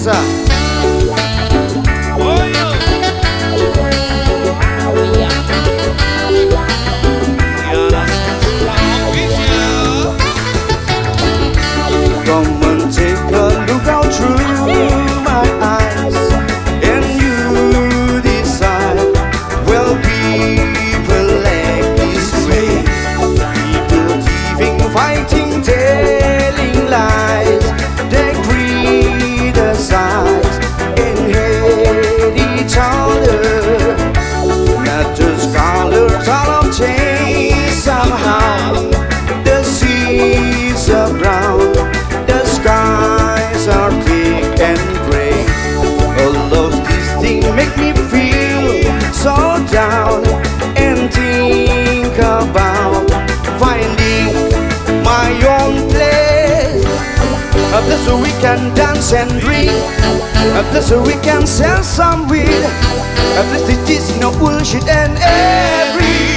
Yes, sir. Come and take a look out through my eyes, and you decide. Well, people like this way, people thieving, fighting, telling lies. They criticize and hate each other. Not just colors all obtained somehow. The seas are brown, the skies are thick and gray. All of these things make me feel so down, and think about finding my own place. A place where we can dance and drink, a place where we can sell some weed, a place that is no bullshit and every